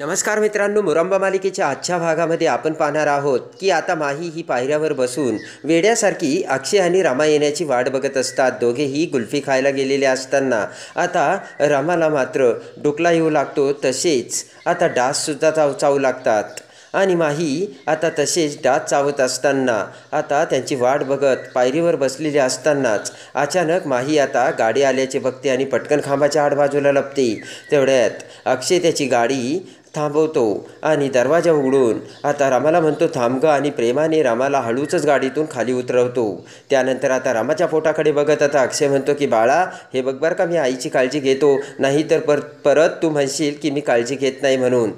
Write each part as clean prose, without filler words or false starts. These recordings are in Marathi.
नमस्कार मित्रांनो, मुरंबा मालिकेच्या आजच्या भागामध्ये आपण पाहणार आहोत की आता माही ही पायऱ्यावर बसून वेड्यासारखी अक्षय आणि रमा येण्याची वाट बघत असतात। दोघेही कुल्फी खायला गेलेले असताना आता रमाला मात्र डोकला येऊ लागतो, तसेच आता डाससुद्धा चावू लागतात आणि माही आता तसेच डास चावत असताना आता त्यांची वाट बघत पायरीवर बसलेली असतानाच अचानक माही आता गाडी आल्याचे बघते आणि पटकन खांबाच्या आडबाजूला लपते। तेवढ्यात अक्षय त्याची गाडी थांबवतो आणि दरवाजा उघडून आता रमाला म्हणतो थांब ग, आणि प्रेमाने रमाला हळूचच गाडीतून खाली उतरवतो। त्यानंतर आता रमाच्या पोटाकडे बघत आता अक्षय म्हणतो की बाळा, हे बघ बरं का, मी आईची काळजी घेतो, नाही तर परत तू म्हणशील की मी काळजी घेत नाही म्हणून।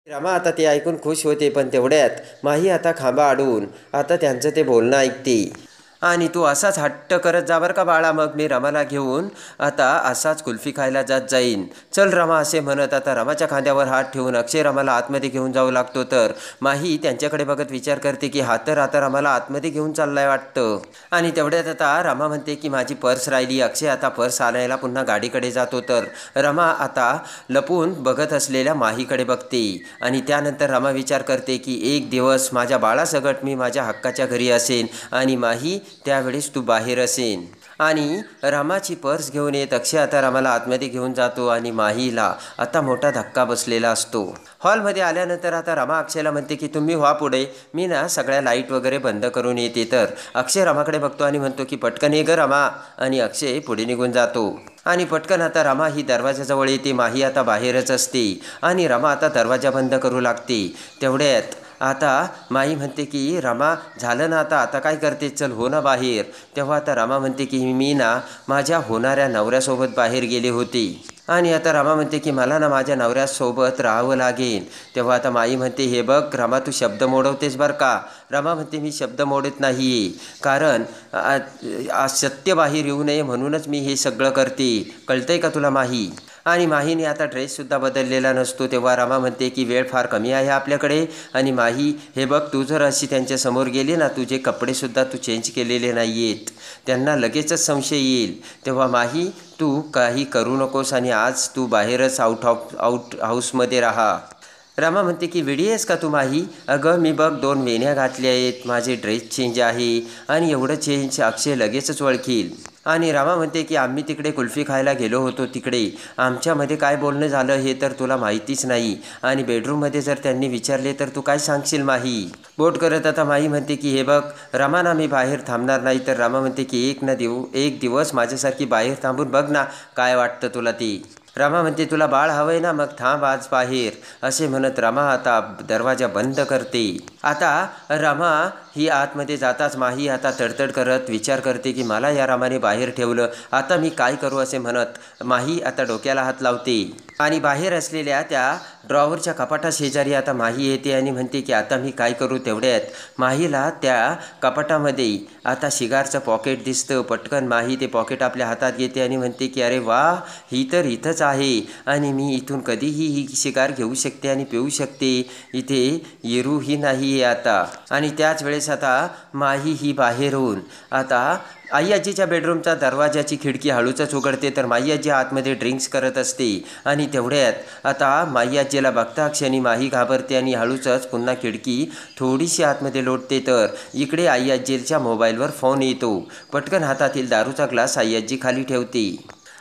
रमा आता ते ऐकून खुश होते, पण तेवढ्यात माही आता खांबा अडवून आता त्यांचं ते बोलणं ऐकते आणि तू असाच हट्ट करत जा बरं का बाळा, मग मी रमाला घेऊन आता असाच कुल्फी खायला जात जाईन, चल रमा, असे म्हणत आता रमाच्या खांद्यावर हात ठेवून अक्षय रमाला आतमध्ये घेऊन जाऊ लागतो। तर माही त्यांच्याकडे बघत विचार करते की हा तर आता रमाला आतमध्ये घेऊन चाललाय वाटतं। आणि तेवढ्यात आता रमा म्हणते की माझी पर्स राहिली। अक्षय आता पर्स आणायला पुन्हा गाडीकडे जातो, तर रमा आता लपून बघत असलेल्या माहीकडे बघते आणि त्यानंतर रमा विचार करते की एक दिवस माझ्या बाळासकट मी माझ्या हक्काच्या घरी असेन आणि माही त्यावेळेस तू बाहेर असेन। आणि रमाची पर्स घेऊन येत अक्षय आता रमाला आतमध्ये घेऊन जातो आणि माहीला आता मोठा धक्का बसलेला असतो। हॉलमध्ये आल्यानंतर आता रमा अक्षयला म्हणते की तुम्ही व्हा पुढे, मी ना सगळ्या लाईट वगैरे बंद करून येते। तर अक्षय रमाकडे बघतो आणि म्हणतो की पटकन ये ग रमा, आणि अक्षय पुढे निघून जातो आणि पटकन आता रमा ही दरवाजाजवळ येते। माही आता बाहेरच असते आणि रमा आता दरवाजा बंद करू लागते। तेवढ्यात आता माई म्हणते की रमा, झालं ना आता काय करते, चल हो ना बाहेर। तेव्हा आता रमा म्हणते की मी ना माझ्या होणाऱ्या नवऱ्यासोबत बाहेर गेले होते आणि आता रमा म्हणते की मला ना माझ्या नवऱ्यासोबत राहावं लागेल। तेव्हा आता माई म्हणते हे बघ रमा, तू शब्द मोडवतेस बरं का। रमा म्हणते मी शब्द मोडत नाही आहे, कारण सत्य बाहेर येऊ नये म्हणूनच मी हे सगळं करते, कळतंय का तुला माही। आणि माहीने आता ड्रेससुद्धा बदललेला नसतो। तेव्हा रमा म्हणते की वेळ फार कमी आहे आपल्याकडे, आणि माही हे बघ, तू जर अशी त्यांच्यासमोर गेली ना, तुझे कपडेसुद्धा तू चेंज केलेले नाही आहेत, त्यांना लगेचच संशय येईल। तेव्हा माही, तू काही करू नकोस आणि आज तू बाहेरच आउट हाऊसमध्ये राहा। रमा म्हणते की वेडी आहेस का तू माही, अगं मी बघ 2 वेण्या घातल्या आहेत, माझे ड्रेस चेंज आहे आणि एवढं चेंज अक्षय लगेचच ओळखील। आणि रमा म्हणते की आम्ही तिकडे कुल्फी खायला गेलो होतो, तिकडे आमच्यामध्ये काय बोलणं झालं हे तर तुला माहितीच नाही, आणि बेडरूममध्ये जर त्यांनी विचारले तर तू काय सांगशील माही। बोट करत आता माही म्हणते की हे बघ रमा ना, मी बाहेर थांबणार नाही। तर रमा म्हणते की एक दिवस माझ्यासारखी बाहेर थांबून बघ ना, काय वाटतं तुला ते। रमा म्हणते तुला बाळ हवंय ना, मग थांब आज बाहेर, असे म्हणत रमा आता दरवाजा बंद करते। आता रमा ही आतमध्ये जाताच माही आता तडतड करत विचार करते की मला या रमाने बाहेर ठेवलं, आता मी काय करू, असे म्हणत माही आता डोक्याला हात लावते आणि बाहेर असलेल्या त्या ड्रॉवरच्या कपाटाशेजारी आता माही येते आणि म्हणते की आता मी काय करू। तेवढ्यात माहीला त्या कपाटामध्ये आता शिगारचं पॉकेट दिसतं। पटकन माही ते पॉकेट आपल्या हातात घेते आणि म्हणते की अरे वा, ही तर इथंच आहे आणि मी इथून कधीही ही शिगार घेऊ शकते आणि पिऊ शकते, इथे येरूही नाही आहे आता। आणि त्याच वेळेस आता माही ही बाहेरून आता आई आजीच्या बेडरूमचा दरवाजाची खिडकी हळूचच उघडते, तर माई आजी आतमध्ये ड्रिंक्स करत असते आणि तेवढ्यात आता माई आजीला बघता क्षणी माही घाबरते आणि हळूचच पुन्हा खिडकी थोडीशी आतमध्ये लोटते। तर इकडे आई आजीच्या मोबाईलवर फोन येतो। पटकन हातातील दारूचा ग्लास आई आजी खाली ठेवते।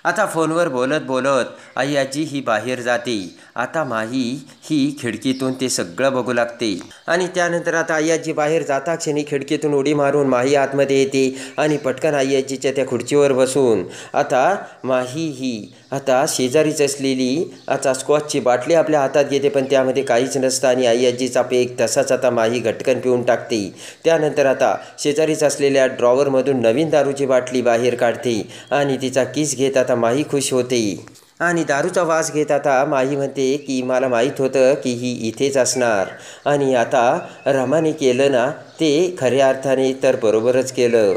आता फोनवर बोलत बोलत आई आजी ही बाहेर जाते। आता माही ही खिडकीतून ते सगळं बघू लागते आणि त्यानंतर आता आई आजी बाहेर जाता क्षणी खिडकीतून उडी मारून माही आतमध्ये येते आणि पटकन आई आजीच्या त्या खुर्चीवर बसून आता माही ही आता शेजारीच असलेली आता स्कॉचची बाटली आपल्या हातात घेते, पण त्यामध्ये काहीच नसतं आणि आई आजीचा पेक तसाच आता माही घटकन पिऊन टाकते। त्यानंतर आता शेजारीच असलेल्या ड्रॉवरमधून नवीन दारूची बाटली बाहेर काढते आणि तिचा किस घेत आता माही खुश होते आणि दारूचा वास घेत आता माही म्हणते की मला माहीत होतं की ही इथेच असणार, आणि आता रमाने केलं ना ते खऱ्या अर्थाने तर बरोबरच केलं,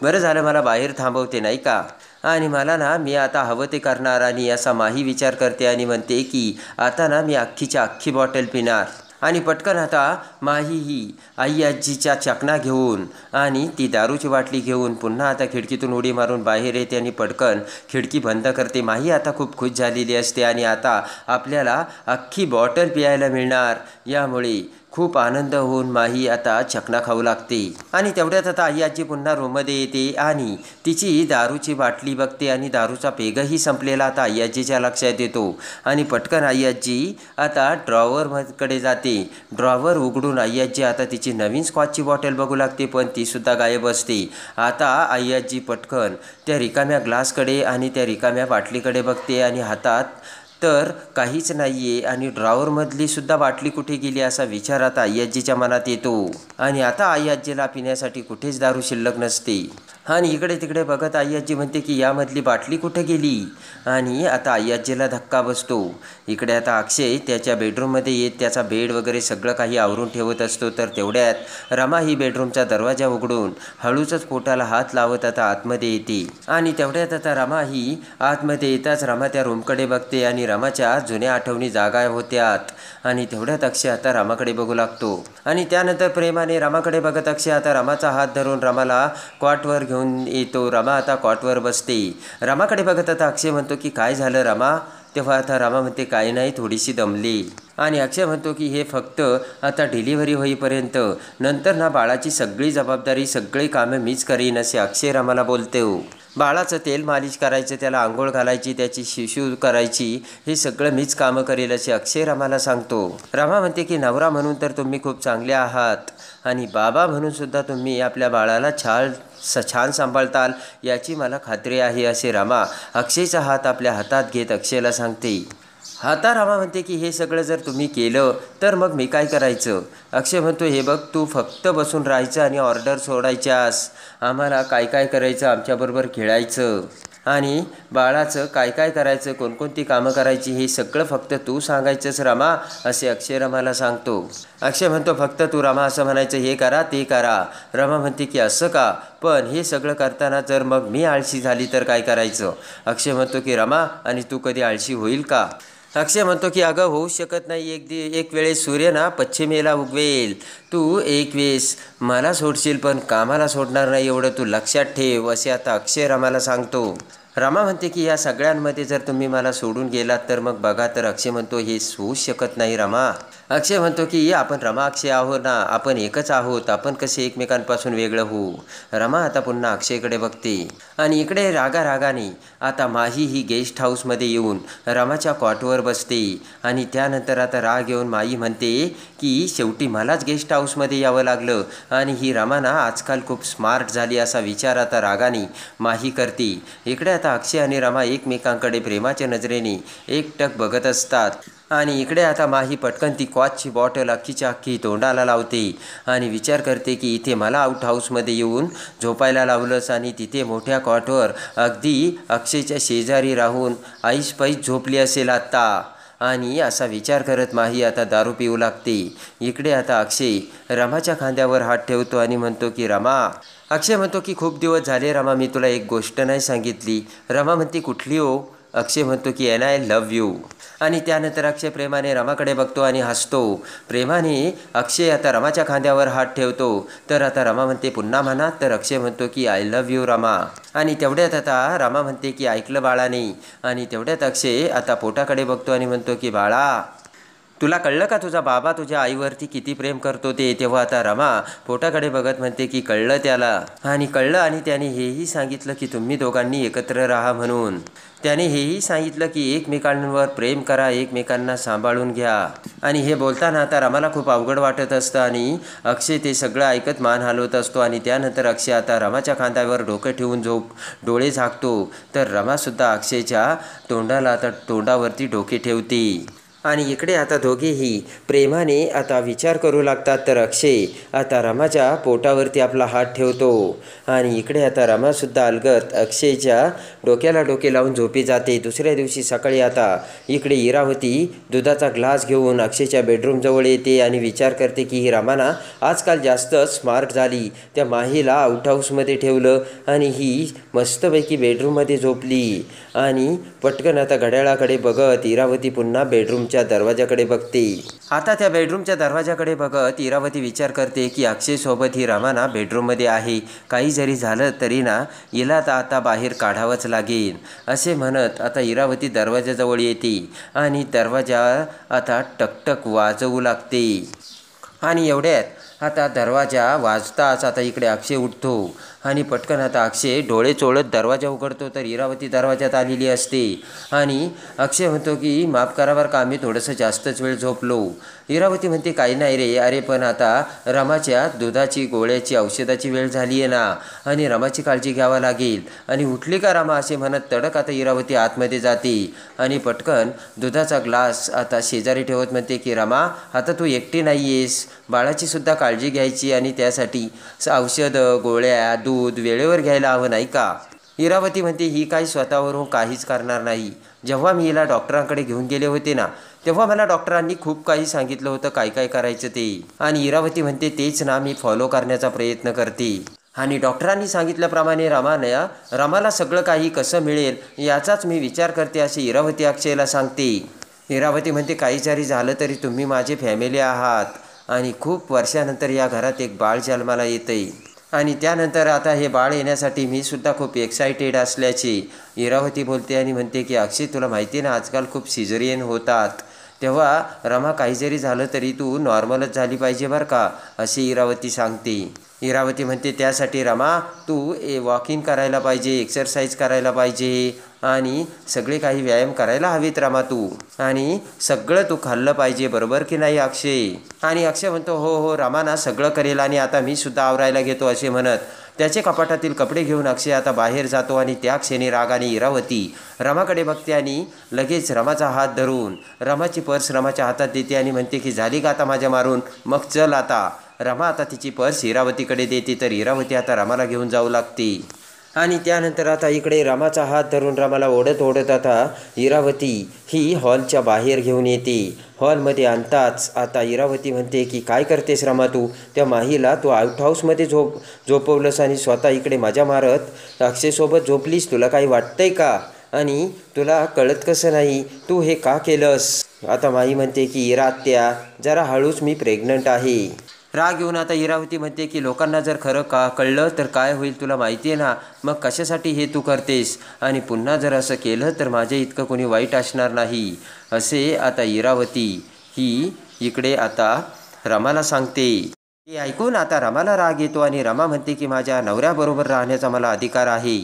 बरं झालं मला बाहेर थांबवते नाही का, आणि मला ना मी आता हवं ते करणार, आणि असा माही विचार करते आणि म्हणते की आता ना मी अख्खीच्या अख्खी बॉटल पिणार। आणि पटकन आता माही ही आई आजीच्या चकना घेऊन आणि ती दारूची बाटली घेऊन पुन्हा आता खिडकीतून उडी मारून बाहेर येते आणि पटकन खिडकी बंद करते. माही आता खूप खुश झालेली असते आणि आता आपल्याला अख्खी बॉटल प्यायला मिळणार यामुळे खूप आनंद होऊन माही आता चकना खाऊ लागते. आणि तेवढ्यात आता आई आजी पुन्हा रूममध्ये येते आणि तिची दारूची बाटली बघते आणि दारूचा पेगही संपलेला आता आई आजीच्या लक्षात येतो. आणि पटकन आई आजी आता ड्रॉवरकडे जाते. ड्रॉवर उघडून आई आजी आता तिची नवीन स्कॉचची बॉटल बघू लागते, पण तीसुद्धा गायब असते. आता आई आजी पटकन त्या रिकाम्या ग्लासकडे आणि त्या रिकाम्या बाटलीकडे बघते आणि हातात तर काहीच नाही आहे आणि ड्रॉवरमधली सुद्धा बाटली कुठे गेली असा विचार आता आई आजीच्या मनात येतो. आणि आता आई आजीला पिण्यासाठी कुठेच दारू शिल्लक नसते. आणि इकडे तिकडे बघत आई आजी म्हणते की यामधली बाटली कुठे गेली. आणि आता आई आजीला धक्का बसतो. इकडे आता अक्षय त्याच्या बेडरूममध्ये येत त्याचा बेड वगैरे सगळं काही आवरून ठेवत असतो. तर तेवढ्यात रमा ही बेडरूमचा दरवाजा उघडून हळूच पोटाला हात लावत आता आतमध्ये येते. आणि तेवढ्यात आता रमा ही आतमध्ये येताच रमा त्या रूमकडे बघते आणि रमाच्या जुन्या आठवणी जागा होत्यात. आणि तेवढ्यात अक्षय आता रमाकडे बघू लागतो. आणि त्यानंतर प्रेमाने रमाकडे बघत अक्षय आता रमाचा हात धरून रमाला कॉटवर घेऊन येतो. रमा आता कॉटवर बसते. रमाकडे बघत आता अक्षय म्हणतो की काय झालं रमा. तेव्हा आता रमा म्हणते काही नाही, थोडीशी दमली. आणि अक्षय म्हणतो की हे फक्त आता डिलिव्हरी होईपर्यंत, नंतर ना बाळाची सगळी जबाबदारी सगळी कामं मीच करीन असे अक्षय रमाला बोलतो. बाळाचं तेल मालिश करायचं, त्याला आंघोळ घालायची, त्याची शिशू करायची, हे सगळं मीच कामं करेल असे अक्षय रमाला सांगतो. रमा म्हणते की नवरा म्हणून तर तुम्ही खूप चांगले आहात आणि बाबा म्हणून सुद्धा तुम्ही आपल्या बाळाला छान सांभाळताल याची मला खात्री आहे असे रमा अक्षयचा हात आपल्या हातात घेत अक्षयला सांगते. आता रमा म्हणते की हे सगळं जर तुम्ही केलं तर मग मी काय करायचं. अक्षय म्हणतो हे बघ, तू फक्त बसून राहायचं आणि ऑर्डर सोडायच्यास. आम्हाला काय काय करायचं, आमच्याबरोबर खेळायचं आणि बाळाचं काय काय करायचं, कोणकोणती कामं करायची हे सगळं फक्त तू सांगायचंस रमा असे अक्षय रमाला सांगतो. अक्षय म्हणतो फक्त तू रमा असं म्हणायचं, हे करा ते करा. रमा म्हणते की असं का, पण हे सगळं करताना जर मग मी आळशी झाली तर काय करायचं. अक्षय म्हणतो की रमा आणि तू कधी आळशी होईल का. अक्षय म्हणतो की अगं होऊ शकत नाही, एक वेळेस सूर्य ना पश्चिमेला उगवेल. तू एक वेळेस मला सोडशील पण कामाला सोडणार नाही एवढं तू लक्षात ठेव असे आता अक्षय रमाला सांगतो. रमा म्हणते की या सगळ्यांमध्ये जर तुम्ही मला सोडून गेलात तर मग बघा. तर अक्षय म्हणतो हे होऊ शकत नाही रमा. अक्षय म्हणतो की आपण रमा अक्षय आहोत ना, आपण एकच आहोत, आपण कसे एकमेकांपासून वेगळं होऊ. रमा आता पुन्हा अक्षयकडे बघते. आणि इकडे रागाने आता माही ही गेस्ट हाऊसमध्ये येऊन रमाच्या कॉटवर बसते. आणि त्यानंतर आता राग येऊन माही म्हणते की शेवटी मलाच गेस्ट हाऊसमध्ये यावं लागलं आणि ही रमा ना आजकाल खूप स्मार्ट झाली असा विचार आता रागाने माही करते. इकडे आता अक्षय आणि रमा एकमेकांकडे प्रेमाच्या नजरेने एकटक बघत असतात. आणि इकडे आता माही पटकन ती कॉचची बॉटल अख्खीच्या अख्खी तोंडाला लावते आणि विचार करते की इथे मला आउट हाऊसमध्ये येऊन झोपायला लावलंस आणि तिथे मोठ्या कॉटवर अगदी अक्षयच्या शेजारी राहून ऐसपैस झोपली असेल आत्ता. आणि असा विचार करत माही आता दारू पिऊ लागते. इकडे आता अक्षय रमाच्या खांद्यावर हात ठेवतो आणि म्हणतो की रमा. अक्षय म्हणतो की खूप दिवस झाले रमा, मी तुला एक गोष्ट नाही सांगितली. रमा म्हणते कुठली हो. अक्षय म्हणतो की आय लव्ह यू. आणि त्यानंतर अक्षय प्रेमाने रमाकडे बघतो आणि हसतो. प्रेमाने अक्षय आता रमाच्या खांद्यावर हात ठेवतो. तर आता रमा म्हणते पुन्हा म्हणा. तर अक्षय म्हणतो की आय लव्ह यू रमा. आणि तेवढ्यात आता रमा म्हणते की ऐकलं बाळाने. आणि तेवढ्यात अक्षय आता पोटाकडे बघतो आणि म्हणतो की बाळा, तुला कळलं का तुझा बाबा तुझ्या आईवरती किती प्रेम करतो ते. तेव्हा आता रमा पोटाकडे बघत म्हणते की कळलं त्याला. आणि कळलं आणि त्याने हेही सांगितलं की तुम्ही दोघांनी एकत्र राहा म्हणून. त्याने हेही सांगितलं की एकमेकांवर प्रेम करा, एकमेकांना सांभाळून घ्या. आणि हे बोलताना आता रमाला खूप अवघड वाटत असतं आणि अक्षय ते सगळं ऐकत मान हलवत असतो. आणि त्यानंतर अक्षय आता रमाच्या खांद्यावर डोकं ठेवून डोळे झाकतो. तर रमासुद्धा अक्षयच्या तोंडाला आता तोंडावरती डोके ठेवते. आणि इकडे आता दोघेही प्रेमाने आता विचार करू लागतात. तर अक्षय आता रमाच्या पोटावरती आपला हात ठेवतो. आणि इकडे आता रमासुद्धा अलगत अक्षयच्या डोक्याला डोके लावून झोपी जाते. दुसऱ्या दिवशी सकाळी आता इकडे इरावती दुधाचा ग्लास घेऊन अक्षयच्या बेडरूमजवळ येते आणि विचार करते की ही रमाना आजकाल जास्त स्मार्ट झाली. त्या माहीला आउट हाऊसमध्ये ठेवलं आणि ही मस्तपैकी बेडरूममध्ये झोपली. आणि पटकन आता घड्याळाकडे बघत इरावती पुन्हा बेडरूम बेडरूमच्या दरवाजाकडे बघते। आता त्या बेडरूमच्या दरवाजाकडे बघत इरावती विचार करते की अक्षयसोबत ही रमा ना बेडरूममध्ये आहे, काही जरी झालं तरी ना हिला आता बाहेर काढावंच लागेल असे म्हणत आता इरावती दरवाजाजवळ येते आणि दरवाजा आता टकटक वाजवू लागते। आणि एवढ्यात आता दरवाजा वाजताच आता इकडे अक्षय उठतो आणि पटकन आता अक्षय डोळे चोळत दरवाजा उघडतो तर इरावती दरवाजात आलेली असते। आणि अक्षय म्हणतो की माफ करा बरं का, आम्ही थोडंसं जास्तच वेळ झोपलो। इरावती म्हणते काही नाही रे, अरे पण आता रमाच्या दुधाची गोळ्याची औषधाची वेळ झाली आहे ना आणि रमाची काळजी घ्यावी लागेल। आणि उठली का रमा असे म्हणत तडक आता इरावती आतमध्ये जाते आणि पटकन दुधाचा ग्लास आता शेजारी ठेवत म्हणते की रमा आता तू एकटी नाही आहेस, बाळाची सुद्धा काळजी घ्यायची आणि त्यासाठी औषधं गोळ्या दूध वेळेवर घ्यायला हवं नाही का। इरावती म्हणते ही काही स्वतःवरून काहीच करणार नाही, जेव्हा मी हिला डॉक्टरांकडे घेऊन गेले होते ना तेव्हा मला डॉक्टरांनी खूप काही सांगितलं होतं काय काय करायचं ते, आणि इरावती म्हणते तेच ना मी फॉलो करण्याचा प्रयत्न करते आणि डॉक्टरांनी सांगितल्याप्रमाणे रमाला सगळं काही कसं मिळेल याचाच मी विचार करते असे इरावती अक्षयला सांगते। इरावती म्हणते काही जरी झालं तरी तुम्ही माझे फॅमिली आहात आणि खूप वर्षानंतर या घरात एक बाळ जन्माला येतंय आणि त्यानंतर आता हे बाळ येण्यासाठी मी सुद्धा खूप एक्सायटेड असल्याचे इरावती बोलते आणि म्हणते की अक्षय तुला माहिती आहे ना आजकाल खूप सिझेरियन होतात, तेव्हा रमा काही जरी झालं तरी तू नॉर्मलच झाली पाहिजे बरं का असे इरावती सांगते। इरावती म्हणते त्यासाठी रमा तू वॉकिंग करायला पाहिजे, एक्सरसाइज करायला पाहिजे आणि सगळे काही व्यायाम करायला हवेत रमा तू, आणि सगळं तू खाल्लं पाहिजे बरोबर की नाही अक्षय। आणि अक्षय म्हणतो हो हो रमा ना सगळं करेल आणि आता मी सुद्धा आवरायला घेतो असे म्हणत त्याचे कपाटातील कपडे घेऊन अक्षय आता बाहेर जातो आणि त्या क्षणी रागाने इरावती रमाकडे बघते आणि लगेच रमाचा हात धरून रमाची पर्स रमाच्या हातात देते आणि म्हणते की झाली का आता माझ्या मारून, मग चल आता। रमा आता तिची पर्स इरावतीकडे देते तर इरावती आता रमाला घेऊन जाऊ लागते आणि त्यानंतर आता इकडे रमाचा हात धरून रमाला ओढत ओढत आता इरावती ही हॉलच्या बाहेर घेऊन येते। हॉलमध्ये आणताच आता इरावती म्हणते की काय करतेस रमा तू, त्या माहीला तू आउट हाऊसमध्ये झोपवलंस आणि स्वतः इकडे मजा मारत अक्षयसोबत झोपलीस, तुला काही वाटतंय का आणि तुला कळत कसं नाही तू हे का केलंस। आता माही म्हणते की इरात्या जरा हळूच, मी प्रेग्नंट आहे। राग येऊन आता इरावती म्हणते की लोकांना जर खरं कळलं तर काय होईल तुला माहिती आहे ना, मग कशासाठी हे तू करतेस आणि पुन्हा जर असं केलं तर माझ्या इतकं कोणी वाईट असणार नाही असे आता इरावती ही इकडे आता रमाला सांगते। हे ऐकून आता रमाला राग येतो आणि रमा म्हणते की माझ्या नवऱ्याबरोबर राहण्याचा मला अधिकार आहे।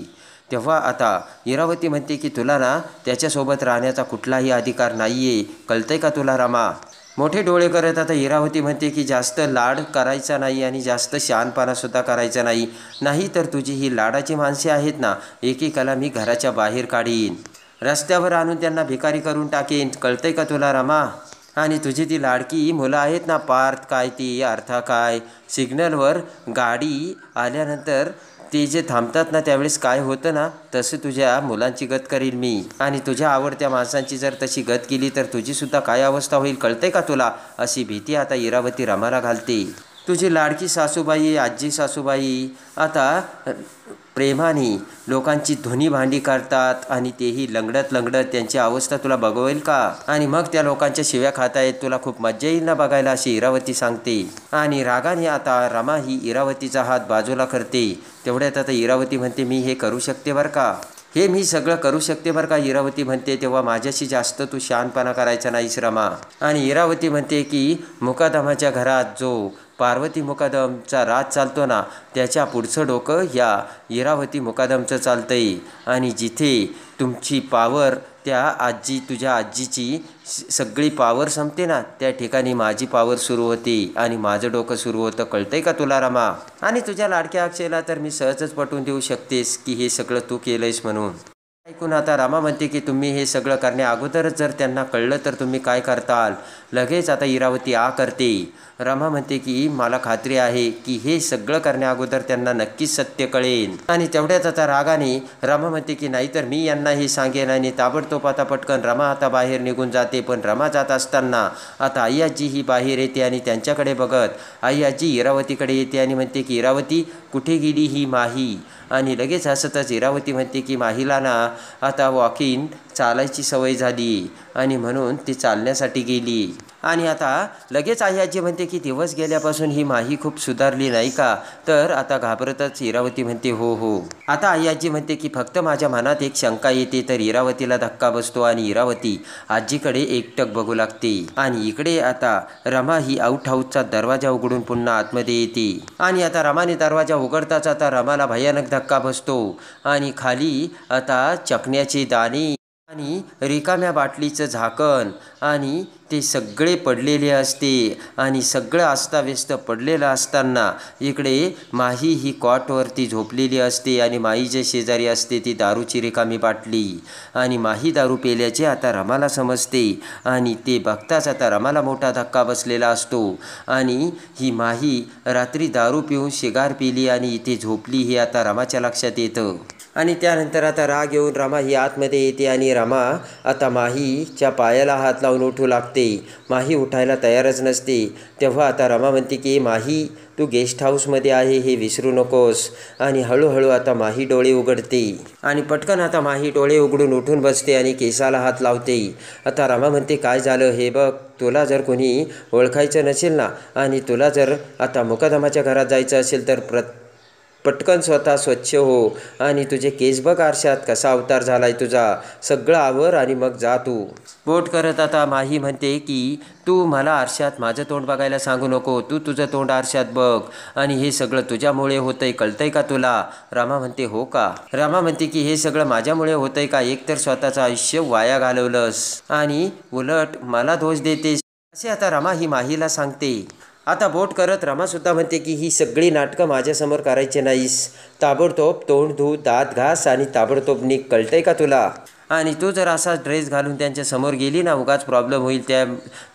तेव्हा आता इरावती म्हणते की तुला ना त्याच्यासोबत राहण्याचा कुठलाही अधिकार नाही आहे, कळतंय का तुला रमा। मोठे डोळे करत आता इरावती म्हणते की जास्त लाड करायचा नाही आणि जास्त शहाणपणासुद्धा करायचा नाही, नाही तर तुझी ही लाडाची माणसे आहेत ना एकेकाला मी घराच्या बाहेर काढीन, रस्त्यावर आणून त्यांना भिकारी करून टाकेन, कळतंय का तुला रमा। आणि तुझी ती लाडकी मुलं आहेत ना पार्थ काय ती अर्था काय, सिग्नलवर गाडी आल्यानंतर ते जे थांबतात ना त्यावेळेस काय होतं ना तसं तुझ्या मुलांची गत करीन मी, आणि तुझ्या आवडत्या माणसांची जर तशी गत केली तर तुझीसुद्धा काय अवस्था होईल कळते का तुला, अशी भीती आता इरावती रमाला घालते। तुझी लाडकी सासूबाई आजी सासूबाई आता प्रेमाने लोकांची धुनी भांडी करतात आणि तेही लंगडत लंगडत, त्यांची अवस्था तुला बघवेल का, आणि मग त्या लोकांच्या शिव्या खातायत, तुला खूप मज्जा येईल ना बघायला अशी इरावती सांगते। आणि रागाने आता रमा ही इरावतीचा हात बाजूला करते। तेवढ्यात आता इरावती म्हणते मी हे करू शकते बरं का, हे मी सगळं करू शकते बरं का इरावती म्हणते, तेव्हा माझ्याशी जास्त तू शहाणपणा करायचा नाहीस रमा। आणि इरावती म्हणते की मुकादमाच्या घरात जो पार्वती मुकादमचा राज चालतो ना त्याच्या पुढचं डोकं या इरावती मुकादमचं चालतंय, आणि जिथे तुमची पावर त्या तुझ्या आजीची सगळी पावर संपते ना त्या ठिकाणी माझी पावर सुरू होते आणि माझं डोकं सुरू होतं, कळतंय का तुला रमा। आणि तुझ्या लाडक्या अक्षयला तर मी सहजच पटवून देऊ शकतेस की हे सगळं तू केलंयस म्हणून। ऐकून आता रमा म्हणते की तुम्ही हे सगळं करण्या अगोदरच जर त्यांना कळलं तर तुम्ही काय करताल। लगेच आता इरावती करते। रमा म्हणते की मला खात्री आहे की हे सगळं करण्या अगोदर त्यांना नक्कीच सत्य कळेल, आणि तेवढ्यात आता रागाने रमा म्हणते की नाहीतर मी यांना हे सांगेन, आणि ताबडतोब आता पटकन रमा आता बाहेर निघून जाते। पण रमा जात असताना आता आई आजी ही बाहेर येते आणि त्यांच्याकडे बघत आई आजी इरावतीकडे येते आणि म्हणते की इरावती कुठे गेली ही माही, आणि लगेच हसतच इरावती म्हणते की माहीला ना आता वॉकिंग चालायची सवय झाली आणि म्हणून ती चालण्यासाठी गेली. आणि आता लगेच आई आजी म्हणते की दिवस गेल्यापासून ही माही खूप सुधारली नाही का? तर आता घाबरतच इरावती म्हणते हो हो. आता आई आजी म्हणते की फक्त माझ्या मनात एक शंका येते. तर इरावतीला धक्का बसतो आणि इरावती आजीकडे एकटक बघू लागते. आणि इकडे आता रमा ही आउट हाऊसचा दरवाजा उघडून पुन्हा आतमध्ये येते. आणि आता रमाने दरवाजा उघडताच आता रमाला भयानक धक्का बसतो आणि खाली आता चकण्याचे दाणे आणि रिकाम्या बाटलीचं झाकण आणि ते सगळे पडलेले असते. आणि सगळं अस्ताव्यस्त पडलेलं असताना इकडे माही ही कॉटवरती झोपलेली असते आणि माहीच्या शेजारी असते ती दारूची रिकामी बाटली. आणि माही दारू पेल्याचे आता रमाला समजते आणि ते बघताच आता रमाला मोठा धक्का बसलेला असतो. आणि ही माही रात्री दारू पिऊन शिगार पिली आणि इथे झोपली हे आता रमाच्या लक्षात येतं. आणि त्यानंतर आता राग येऊन रमा ही आतमध्ये येते आणि रमा आता माहीच्या पायाला हात लावून उठू लागते. माही उठायला तयारच नसते. तेव्हा आता रमा म्हणते की माही तू गेस्ट हाऊसमध्ये आहे हे विसरू नकोस. आणि हळूहळू आता माही डोळे उघडते आणि पटकन आता माही डोळे उघडून उठून बसते आणि केसाला हात लावते. आता रमा म्हणते काय झालं हे बघ, तुला जर कोणी ओळखायचं नसेल ना आणि तुला जर आता मुकादमाच्या घरात जायचं असेल तर पटकन स्वतः स्वच्छ हो आणि तुझे केस बघ आरशात कसा अवतार झालाय तुझा, सगळं आवर आणि मग जा तू. बोट करत आता माही म्हणते की तू मला आरशात माझं तोंड बघायला सांगू नको, तू तुझं तोंड आरशात बघ आणि हे सगळं तुझ्यामुळे होतंय, कळतंय का तुला? रमा म्हणते हो का? रमा म्हणते की हे सगळं माझ्यामुळे होतंय का? एकतर स्वतःचं आयुष्य वाया घालवलंस आणि उलट मला दोष देतेस असे आता रमा ही माहीला सांगते. आता बोट करत रमासुद्धा म्हणते की ही सगळी नाटकं माझ्यासमोर करायचे नाहीस. ताबडतोब तोंड धू, दात घास आणि ताबडतोब निघ, कळतंय का तुला? आणि तू जर असाच ड्रेस घालून त्यांच्या समोर गेली ना उगाच प्रॉब्लेम होईल.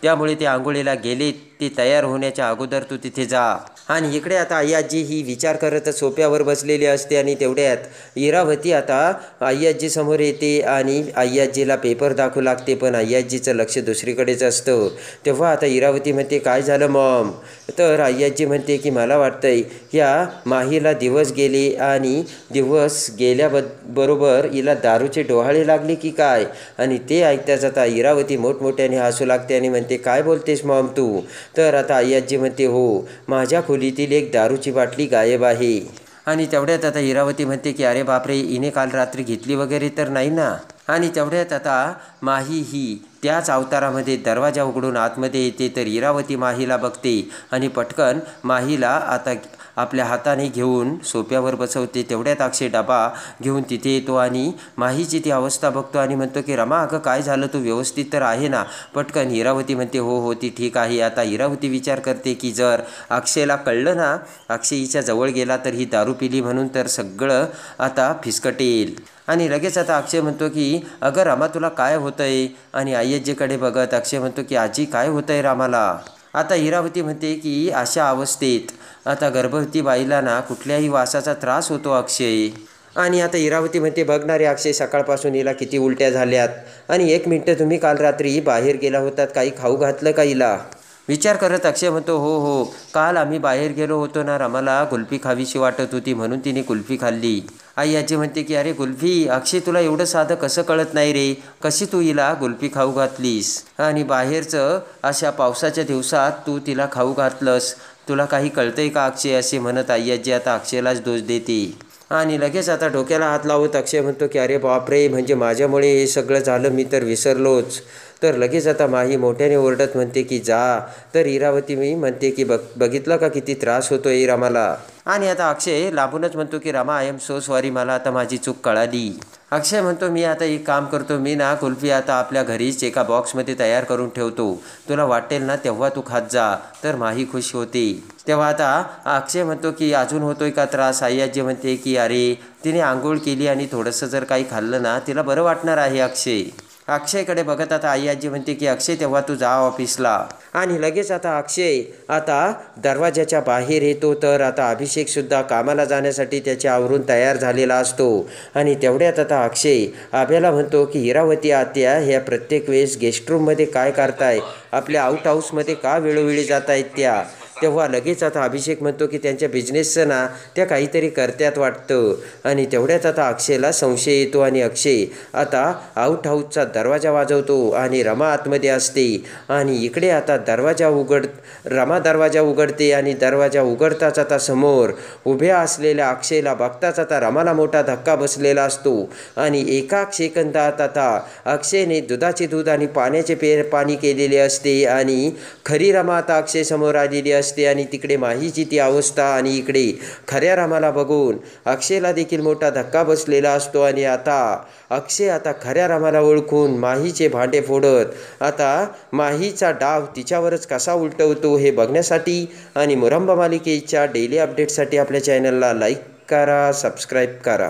त्यामुळे ते आंघोळीला गेले, ते तयार होण्याच्या अगोदर तू तिथे जा. आणि इकडे आता आई आजी ही विचार करत सोप्यावर बसलेली असते आणि तेवढ्यात इरावती आता आई आजी समोर येते आणि आई आजीला पेपर दाखवू लागते. पण आई आजीचं लक्ष दुसरीकडेच असतं. तेव्हा आता इरावती म्हणते काय झालं मॉम? तर आई आजी म्हणते की मला वाटतंय या माहीला दिवस गेले आणि दिवस गेल्याबरोबर हिला दारूचे डोहाळे लागले की काय? आणि ते ऐकताच आता इरावती मोठमोठ्याने हसू लागते आणि म्हणते काय बोलतेस मॉम तू? तर आता आई आजी म्हणते हो, माझ्या खोलीतील एक दारूची बाटली गायब आहे. आणि तेवढ्यात आता इरावती म्हणते की अरे बापरे, हिने काल रात्री घेतली वगैरे तर नाही ना? आणि तेवढ्यात आता माही ही त्याच अवतारामध्ये दरवाजा उघडून आतमध्ये येते. तर इरावती माहीला बघते आणि पटकन माहीला आता आपल्या हाताने घेऊन सोप्यावर बसवते. तेवढ्यात अक्षय डबा घेऊन तिथे येतो आणि माहीची ती अवस्था बघतो आणि म्हणतो की रमा अगं काय झालं, तू व्यवस्थित तर आहे ना? पटकन इरावती म्हणते हो हो ती ठीक आहे. आता इरावती विचार करते की जर अक्षयला कळलं ना अक्षय हिच्या जवळ गेला तर ही दारू पिली म्हणून तर सगळं आता फिसकटेल. आणि लगेच आता अक्षय म्हणतो की अगं रमा तुला काय होतंय? आणि आई आजीकडे बघत अक्षय म्हणतो की आजी काय होतंय रामाला? आता इरावती म्हणते की अशा अवस्थेत आता गर्भवती बाईला ना कुठल्याही वासाचा त्रास होतो अक्षय. आणि आता इरावती म्हणते बघणारे अक्षय सकाळपासून हिला किती उलट्या झाल्यात. आणि 1 मिनिट तुम्ही काल रात्री बाहेर गेला होतात, काही खाऊ घातलं का हिला? विचार करत अक्षय म्हणतो हो हो, काल आम्ही बाहेर गेलो होतो ना, रमाला कुल्फी खावीशी वाटत होती म्हणून तिने कुल्फी खाल्ली. आई आजी म्हणते की अरे कुल्फी, अक्षय तुला एवढं साधं कसं कळत नाही रे, कशी तू हिला कुल्फी खाऊ घातलीस? आणि बाहेरचं अशा पावसाच्या दिवसात तू तिला खाऊ घातलंस, तुला काही कळतंय का अक्षय? असे म्हणत आई आजी आता अक्षयलाच दोष देते. आणि लगेच आता डोक्याला हात लावत अक्षय म्हणतो की अरे बापरे, म्हणजे माझ्यामुळे हे सगळं झालं, मी तर विसरलोच. तर लगेच आता माही मोठ्याने ओरडत म्हणते की जा. तर इरावती मी म्हणते की बघितलं का किती त्रास होतोय रमाला? आणि आता अक्षय लांबूनच म्हणतो की Rama I am so sorry, मला आता माझी चूक कळाली. अक्षय म्हणतो मी आता एक काम करतो, मी ना कुल्फी आता आपल्या घरीच एका बॉक्समध्ये तयार करून ठेवतो, तुला वाटेल ना तेव्हा तू खात जा. तर माही खुश होते. तेव्हा आता अक्षय म्हणतो की अजून होतोय का त्रास? आई आजी म्हणते की अरे तिने आंघोळ केली आणि थोडंसं जर काही खाल्लं ना तिला बरं वाटणार आहे अक्षय. अक्षयकडे बघत आता आई आजी म्हणते की अक्षय तेव्हा तू जा ऑफिसला. आणि लगेच आता अक्षय आता दरवाजाच्या बाहेर येतो. तर आता अभिषेकसुद्धा कामाला जाण्यासाठी त्याच्या आवरून तयार झालेला असतो. आणि तेवढ्यात आता अक्षय आभ्याला म्हणतो की इरावती आत्या ह्या प्रत्येक वेळेस गेस्ट रूममध्ये काय करताय, आपल्या आउट हाऊसमध्ये का वेळोवेळी जात आहेत त्या? तेव्हा लगेच आता अभिषेक म्हणतो की त्यांच्या बिझनेसचं ना त्या काहीतरी करत्यात वाटतं. आणि तेवढ्यात आता अक्षयला संशय येतो आणि अक्षय आता आउट हाऊसचा दरवाजा वाजवतो आणि रमा आतमध्ये असते. आणि इकडे आता रमा दरवाजा उघडते आणि दरवाजा उघडताच आता समोर उभ्या असलेल्या अक्षयला बघताच आता रमाला मोठा धक्का बसलेला असतो. आणि एका सेकंदात आता अक्षयने दुधाचे दूध आणि पाण्याचे पाणी केलेले असते आणि खरी रमा आता अक्षय समोर आलेली असते. आणि तिकडे माहीची ती अवस्था आणि इकडे खऱ्या रमाला बघून अक्षयला देखील मोठा धक्का बसलेला असतो. आणि आता अक्षय आता खऱ्या रमाला ओळखून माहीचे भांडे फोडत आता माहीचा डाव तिच्यावरच कसा उलटवतो हे बघण्यासाठी आणि मुरंबा मालिकेच्या डेली अपडेटसाठी आपल्या चॅनलला लाईक करा, सबस्क्राईब करा.